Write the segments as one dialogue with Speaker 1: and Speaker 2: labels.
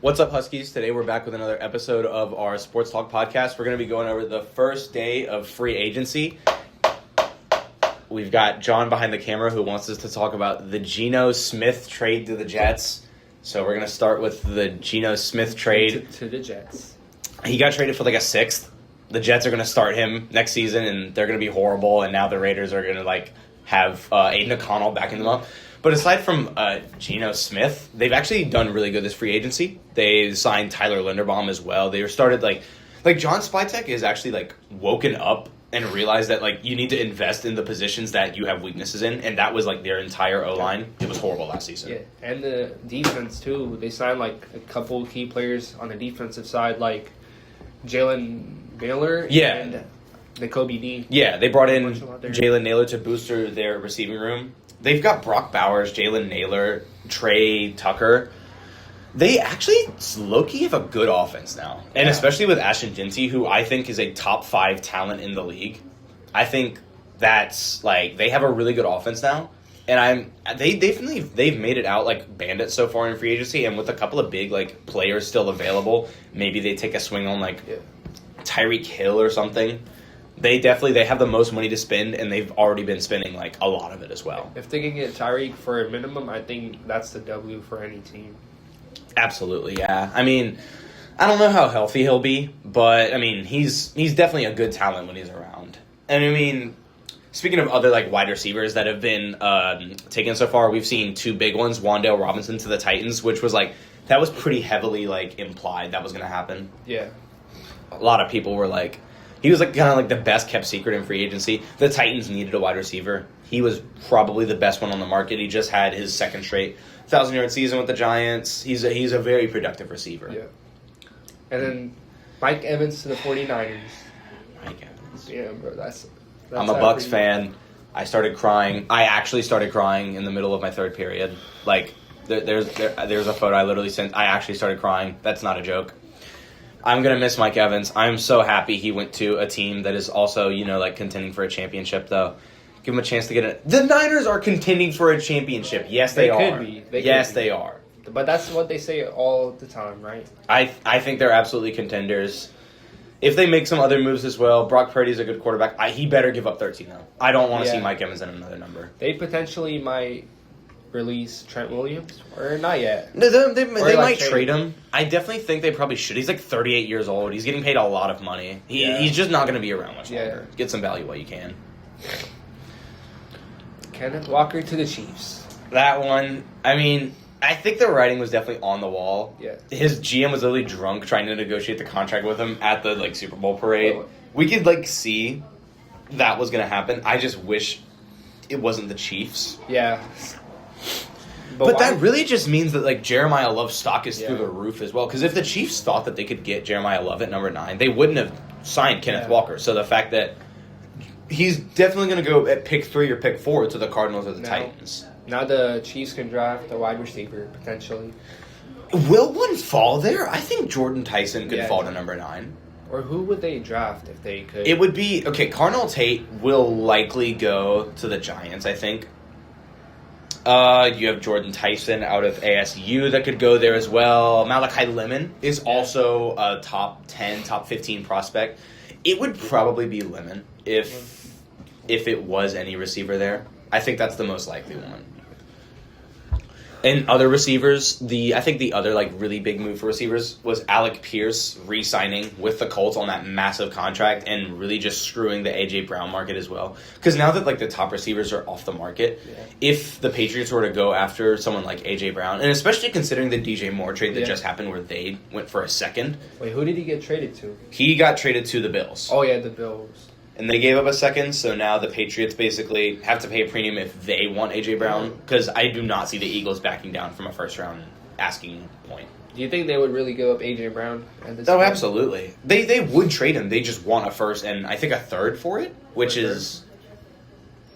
Speaker 1: What's up, Huskies? Today we're back with another episode of our Sports Talk podcast. We're going to be going over the first day of free agency. We've got John behind the camera who wants us to talk about the Geno Smith trade to the Jets. So we're going to start with the Geno Smith trade.
Speaker 2: To the Jets.
Speaker 1: He got traded for like a sixth. The Jets are going to start him next season, and they're going to be horrible, and now the Raiders are going to have Aiden O'Connell backing them up. But aside from Geno Smith, they've actually done really good this free agency. They signed Tyler Linderbaum as well. They started like John Spytek is actually woken up and realized that you need to invest in the positions that you have weaknesses in, and that was their entire O-line. It was horrible last season.
Speaker 2: Yeah, and the defense too. They signed a couple key players on the defensive side, like Jalen Naylor and the Kobe D.
Speaker 1: Yeah, they brought in Jalen Naylor to booster their receiving room. They've got Brock Bowers, Jalen Naylor, Trey Tucker. They actually, low-key, have a good offense now. And especially with Ashton Jeanty, who I think is a top 5 talent in the league. I think that's, they have a really good offense now. And they've made it out like bandits so far in free agency. And with a couple of big, players still available, maybe they take a swing on, Tyreek Hill or something. They have the most money to spend, and they've already been spending a lot of it as well.
Speaker 2: If they can get Tyreek for a minimum, I think that's the W for any team.
Speaker 1: Absolutely, yeah. I mean, I don't know how healthy he'll be, but I mean, he's definitely a good talent when he's around. And I mean, speaking of other wide receivers that have been taken so far, we've seen 2 big ones. Wan'Dale Robinson to the Titans, which was that was pretty heavily implied that was going to happen.
Speaker 2: Yeah,
Speaker 1: a lot of people were he was kind of the best kept secret in free agency. The Titans needed a wide receiver. He was probably the best one on the market. He just had his second straight 1,000-yard season with the Giants. He's a very productive receiver.
Speaker 2: Yeah. And then Mike Evans to the 49ers.
Speaker 1: Mike Evans.
Speaker 2: Yeah, bro, that's
Speaker 1: I'm a Bucs fan. I started crying. I actually started crying in the middle of my third period. There's a photo I literally sent. I actually started crying. That's not a joke. I'm going to miss Mike Evans. I'm so happy he went to a team that is also, contending for a championship, though. Give him a chance to get it. The Niners are contending for a championship. Yes, they are.
Speaker 2: Could be.
Speaker 1: They are.
Speaker 2: But that's what they say all the time, right?
Speaker 1: I think they're absolutely contenders. If they make some other moves as well, Brock Purdy's a good quarterback. He better give up 13, though. I don't want to see Mike Evans in another number.
Speaker 2: They potentially might release Trent Williams, or not yet.
Speaker 1: No, they might trade him. I definitely think they probably should. He's 38 years old. He's getting paid a lot of money. He's just not going to be around much longer. Get some value while you can.
Speaker 2: Kenneth Walker to the Chiefs.
Speaker 1: That one, I mean, I think the writing was definitely on the wall.
Speaker 2: Yeah.
Speaker 1: His GM was literally drunk trying to negotiate the contract with him at the Super Bowl parade. We could see that was going to happen. I just wish it wasn't the Chiefs.
Speaker 2: Yeah.
Speaker 1: But that really just means that Jeremiah Love's stock is through the roof as well. Because if the Chiefs thought that they could get Jeremiah Love at number 9, they wouldn't have signed Kenneth Walker. So the fact that he's definitely going to go at pick 3 or pick 4 to the Cardinals or the Titans.
Speaker 2: Now the Chiefs can draft a wide receiver potentially.
Speaker 1: Will one fall there? I think Jordan Tyson could fall to number 9.
Speaker 2: Or who would they draft if they could?
Speaker 1: It would be Cardinal Tate will likely go to the Giants. I think. You have Jordan Tyson out of ASU that could go there as well. Malachi Lemon is also a top 10, top 15 prospect. It would probably be Lemon if it was any receiver there. I think that's the most likely one. And other receivers, I think the other really big move for receivers was Alec Pierce re-signing with the Colts on that massive contract and really just screwing the A.J. Brown market as well. Because now that the top receivers are off the market, if the Patriots were to go after someone like A.J. Brown, and especially considering the DJ Moore trade that just happened where they went for a second.
Speaker 2: Wait, who did he get traded to?
Speaker 1: He got traded to the Bills.
Speaker 2: Oh, yeah, the Bills.
Speaker 1: And they gave up a second, so now the Patriots basically have to pay a premium if they want A.J. Brown, because I do not see the Eagles backing down from a first-round asking point.
Speaker 2: Do you think they would really give up A.J. Brown at this point?
Speaker 1: Absolutely. They would trade him. They just want a first and I think a third for it, which is...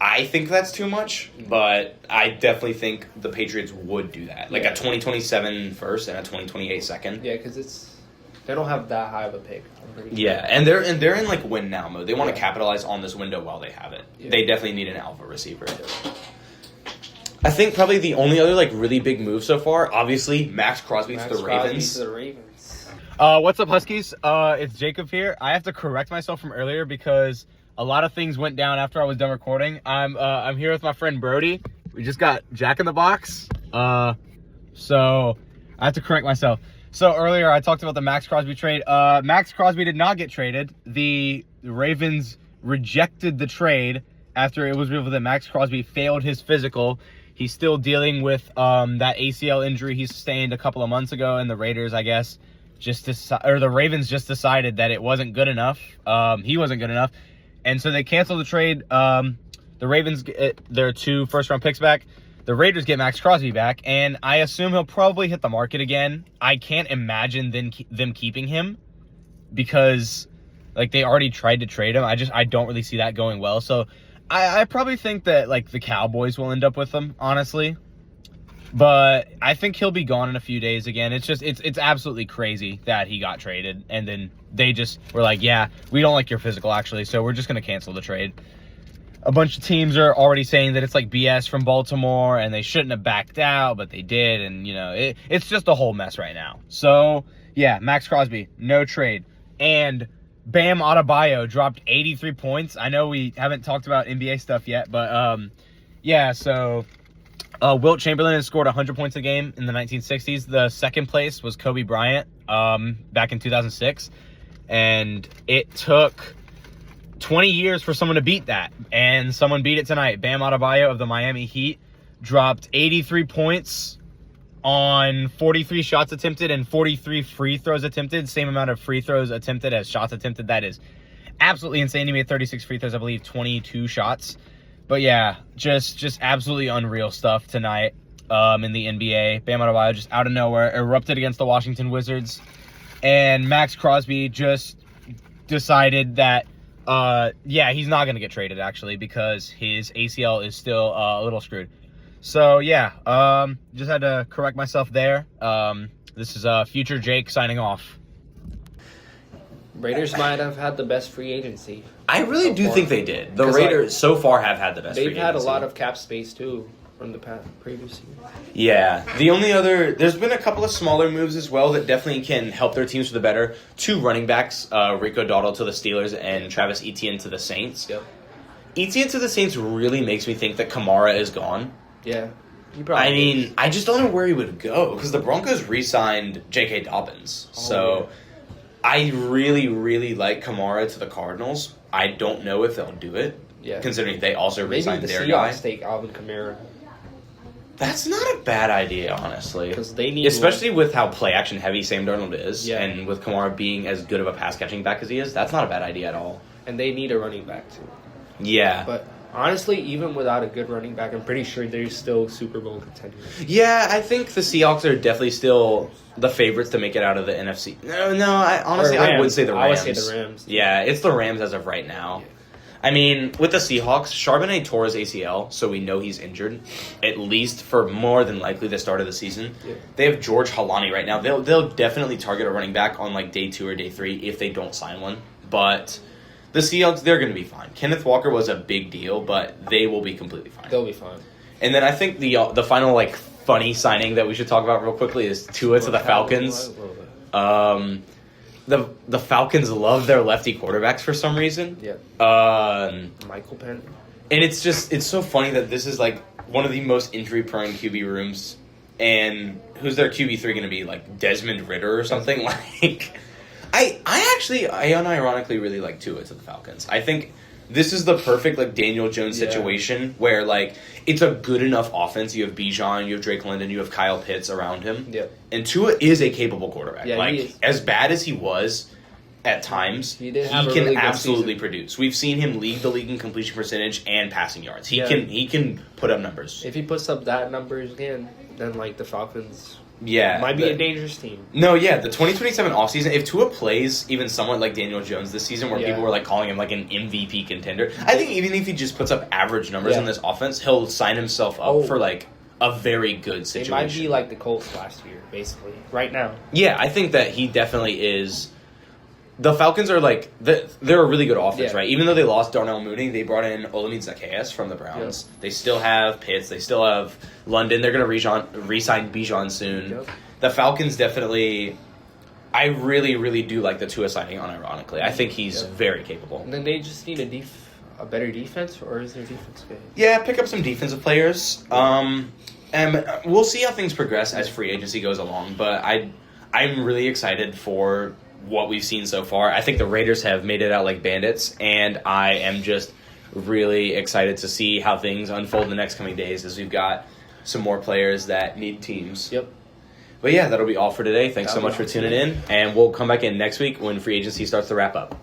Speaker 1: I think that's too much, but I definitely think the Patriots would do that. A 2027 first and a 2028 second.
Speaker 2: Yeah, because they don't have that high of a pick.
Speaker 1: Yeah, and they're in win now mode. They want to capitalize on this window while they have it. Yeah. They definitely need an alpha receiver. I think probably the only other like really big move so far, obviously, Max Crosby to the Ravens.
Speaker 3: What's up, Huskies? It's Jacob here. I have to correct myself from earlier because a lot of things went down after I was done recording. I'm here with my friend Brody. We just got Jack in the Box. So I have to correct myself. So earlier I talked about the Max Crosby trade. Max Crosby did not get traded. The Ravens rejected the trade after it was revealed that Max Crosby failed his physical. He's still dealing with that ACL injury he sustained a couple of months ago, and the Raiders, I guess, the Ravens just decided that it wasn't good enough. He wasn't good enough, and so they canceled the trade. The Ravens get their 2 first-round picks back. The Raiders get Max Crosby back, and I assume he'll probably hit the market again. I can't imagine them keeping him because, like, they already tried to trade him. I don't really see that going well. So I probably think that, like, the Cowboys will end up with him, honestly. But I think he'll be gone in a few days again. It's absolutely crazy that he got traded, and then they just were like, yeah, we don't like your physical, actually, so we're just going to cancel the trade. A bunch of teams are already saying that it's like BS from Baltimore, and they shouldn't have backed out, but they did, and, you know, it's just a whole mess right now. So, yeah, Max Crosby, no trade. And Bam Adebayo dropped 83 points. I know we haven't talked about NBA stuff yet, but, yeah, so Wilt Chamberlain has scored 100 points a game in the 1960s. The second place was Kobe Bryant back in 2006, and it took 20 years for someone to beat that, and someone beat it tonight. Bam Adebayo of the Miami Heat dropped 83 points on 43 shots attempted and 43 free throws attempted. Same amount of free throws attempted as shots attempted. That is absolutely insane. He made 36 free throws, I believe 22 shots. But yeah, just absolutely unreal stuff tonight in the NBA. Bam Adebayo just out of nowhere erupted against the Washington Wizards, and Max Crosby just decided that he's not going to get traded, actually, because his ACL is still a little screwed. So, yeah, just had to correct myself there. This is Future Jake signing off.
Speaker 2: Raiders might have had the best free agency.
Speaker 1: I really do think they did. The Raiders so far have had the best free agency.
Speaker 2: They've had a lot of cap space, too, from the previous year.
Speaker 1: Yeah. The only there's been a couple of smaller moves as well that definitely can help their teams for the better. 2 running backs, Rico Dowdle to the Steelers and Travis Etienne to the Saints.
Speaker 2: Yep.
Speaker 1: Etienne to the Saints really makes me think that Kamara is gone.
Speaker 2: Yeah.
Speaker 1: I just don't know where he would go because the Broncos re-signed J.K. Dobbins. So I really, really like Kamara to the Cardinals. I don't know if they'll do it, considering they also re-signed their guy.
Speaker 2: Maybe the Seahawks take Alvin Kamara.
Speaker 1: That's not a bad idea, honestly.
Speaker 2: Because they need
Speaker 1: especially with how play-action heavy Sam Darnold is, and with Kamara being as good of a pass-catching back as he is, that's not a bad idea at all.
Speaker 2: And they need a running back, too.
Speaker 1: Yeah.
Speaker 2: But honestly, even without a good running back, I'm pretty sure they're still Super Bowl contenders.
Speaker 1: Yeah, I think the Seahawks are definitely still the favorites to make it out of the NFC. No, I would say the Rams.
Speaker 2: I would say the Rams.
Speaker 1: Yeah, it's the Rams as of right now. Yeah. I mean, with the Seahawks, Charbonnet tore his ACL, so we know he's injured, at least for more than likely the start of the season. Yeah. They have George Halani right now. They'll definitely target a running back on like day 2 or day 3 if they don't sign one. But the Seahawks, they're going to be fine. Kenneth Walker was a big deal, but they will be completely fine.
Speaker 2: They'll be fine.
Speaker 1: And then I think the final like funny signing that we should talk about real quickly is Tua to the Falcons. The Falcons love their lefty quarterbacks for some reason.
Speaker 2: Yeah. Michael Penn.
Speaker 1: And it's so funny that this is like one of the most injury-prone QB rooms. And who's their QB3 going to be? Like Desmond Ridder or something? Like, I unironically really like Tua to the Falcons. I think this is the perfect like Daniel Jones situation where like it's a good enough offense. You have Bijan, you have Drake London, you have Kyle Pitts around him.
Speaker 2: Yeah.
Speaker 1: And Tua is a capable quarterback.
Speaker 2: Yeah,
Speaker 1: like as bad as he was at times, he can really absolutely produce. We've seen him lead the league in completion percentage and passing yards. He can put up numbers.
Speaker 2: If he puts up that numbers again, then like the Falcons might be a dangerous team.
Speaker 1: No, yeah, the 2027 offseason, if Tua plays even somewhat like Daniel Jones this season where people were like calling him like an MVP contender, I think even if he just puts up average numbers in this offense, he'll sign himself up for like a very good situation.
Speaker 2: It might be like the Colts last year, basically, right now.
Speaker 1: Yeah, I think that he definitely is the Falcons are like they're a really good offense,
Speaker 2: Yeah.
Speaker 1: right? Even though they lost Darnell Mooney, they brought in Olamide Zacchaeus from the Browns. They still have Pitts. They still have London. They're going to re-sign Bijan soon.
Speaker 2: Yep.
Speaker 1: The Falcons definitely. I really, really do like the Tua signing. Unironically, I think he's very capable.
Speaker 2: And then they just need a better defense, or is their defense good?
Speaker 1: Yeah, pick up some defensive players. And we'll see how things progress as free agency goes along. But I'm really excited for what we've seen so far. I think the Raiders have made it out like bandits, and I am just really excited to see how things unfold in the next coming days as we've got some more players that need teams.
Speaker 2: Yep.
Speaker 1: But yeah, that'll be all for today. Thanks so much for tuning in, and we'll come back in next week when free agency starts to wrap up.